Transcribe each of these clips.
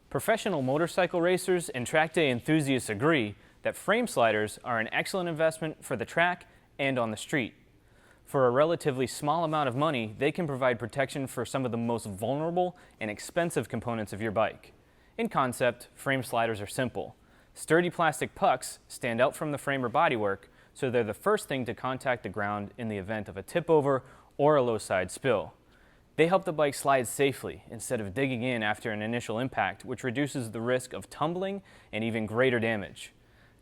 Professional motorcycle racers and track day enthusiasts agree that frame sliders are an excellent investment for the track and on the street. For a relatively small amount of money, they can provide protection for some of the most vulnerable and expensive components of your bike. In concept, frame sliders are simple. Sturdy plastic pucks stand out from the frame or bodywork, so they're the first thing to contact the ground in the event of a tip over or a low side spill. They help the bike slide safely instead of digging in after an initial impact, which reduces the risk of tumbling and even greater damage.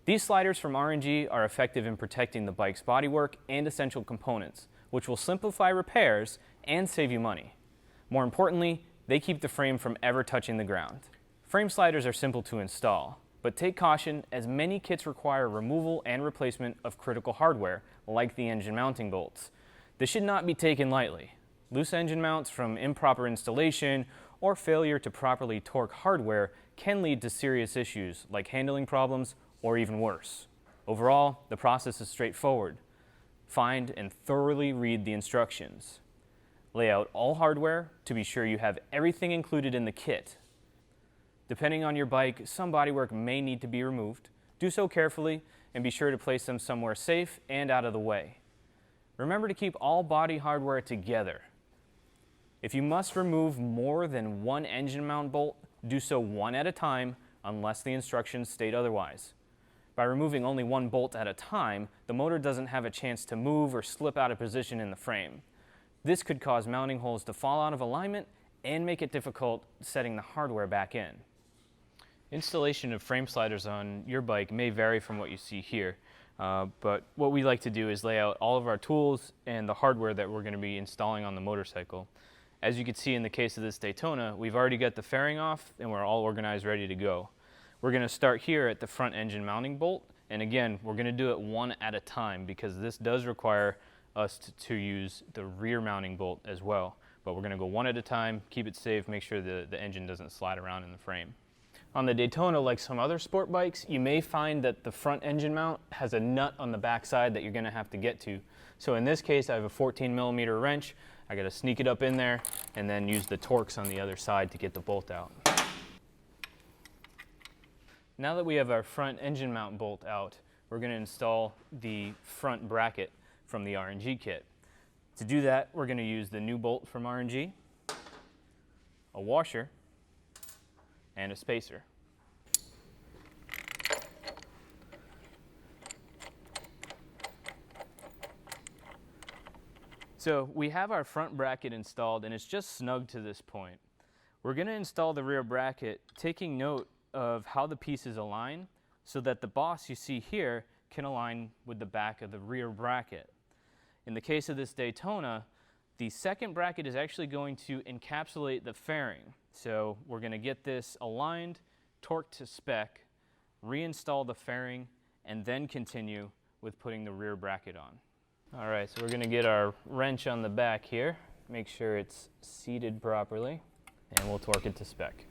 These sliders from R&G are effective in protecting the bike's bodywork and essential components, which will simplify repairs and save you money. More importantly, they keep the frame from ever touching the ground. Frame sliders are simple to install, but take caution as many kits require removal and replacement of critical hardware, like the engine mounting bolts. This should not be taken lightly. Loose engine mounts from improper installation or failure to properly torque hardware can lead to serious issues like handling problems or even worse. Overall, the process is straightforward. Find and thoroughly read the instructions. Lay out all hardware to be sure you have everything included in the kit. Depending on your bike, some bodywork may need to be removed. Do so carefully and be sure to place them somewhere safe and out of the way. Remember to keep all body hardware together. If you must remove more than one engine mount bolt, do so one at a time unless the instructions state otherwise. By removing only one bolt at a time, the motor doesn't have a chance to move or slip out of position in the frame. This could cause mounting holes to fall out of alignment and make it difficult setting the hardware back in. Installation of frame sliders on your bike may vary from what you see here, but what we like to do is lay out all of our tools and the hardware that we're going to be installing on the motorcycle. As you can see in the case of this Daytona, we've already got the fairing off and we're all organized, ready to go. We're going to start here at the front engine mounting bolt, and again, we're going to do it one at a time because this does require us to use the rear mounting bolt as well. But we're going to go one at a time, keep it safe, make sure the engine doesn't slide around in the frame. On the Daytona, like some other sport bikes, you may find that the front engine mount has a nut on the back side that you're going to have to get to. So in this case, I have a 14mm wrench. I got to sneak it up in there and then use the Torx on the other side to get the bolt out. Now that we have our front engine mount bolt out, we're going to install the front bracket from the R&G kit. To do that, we're going to use the new bolt from R&G, a washer, and a spacer. So we have our front bracket installed and it's just snug to this point. We're going to install the rear bracket, taking note of how the pieces align so that the boss you see here can align with the back of the rear bracket. In the case of this Daytona, the second bracket is actually going to encapsulate the fairing. So we're going to get this aligned, torqued to spec, reinstall the fairing, and then continue with putting the rear bracket on. All right, so we're going to get our wrench on the back here, make sure it's seated properly, and we'll torque it to spec.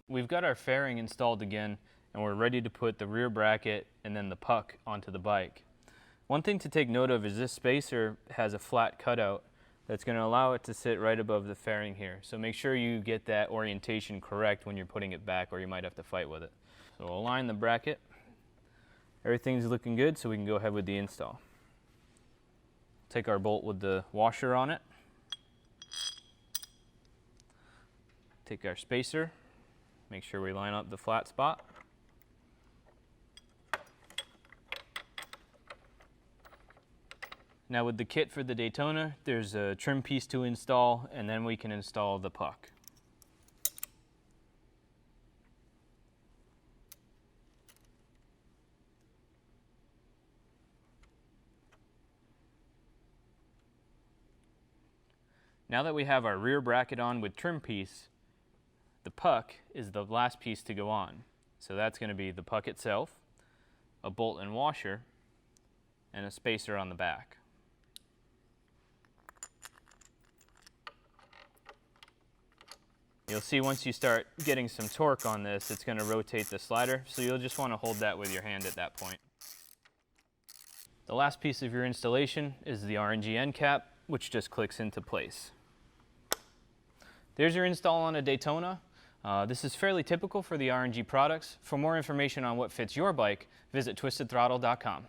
We've got our fairing installed again, and we're ready to put the rear bracket and then the puck onto the bike. One thing to take note of is this spacer has a flat cutout that's going to allow it to sit right above the fairing here. So make sure you get that orientation correct when you're putting it back, or you might have to fight with it. So we'll align the bracket. Everything's looking good, so we can go ahead with the install. Take our bolt with the washer on it. Take our spacer. Make sure we line up the flat spot. Now with the kit for the Daytona, there's a trim piece to install, and then we can install the puck. Now that we have our rear bracket on with trim piece, the puck is the last piece to go on. So that's going to be the puck itself, a bolt and washer, and a spacer on the back. You'll see once you start getting some torque on this, it's going to rotate the slider, so you'll just want to hold that with your hand at that point. The last piece of your installation is the R&G end cap, which just clicks into place. There's your install on a Daytona. This is fairly typical for the R&G products. For more information on what fits your bike, visit TwistedThrottle.com.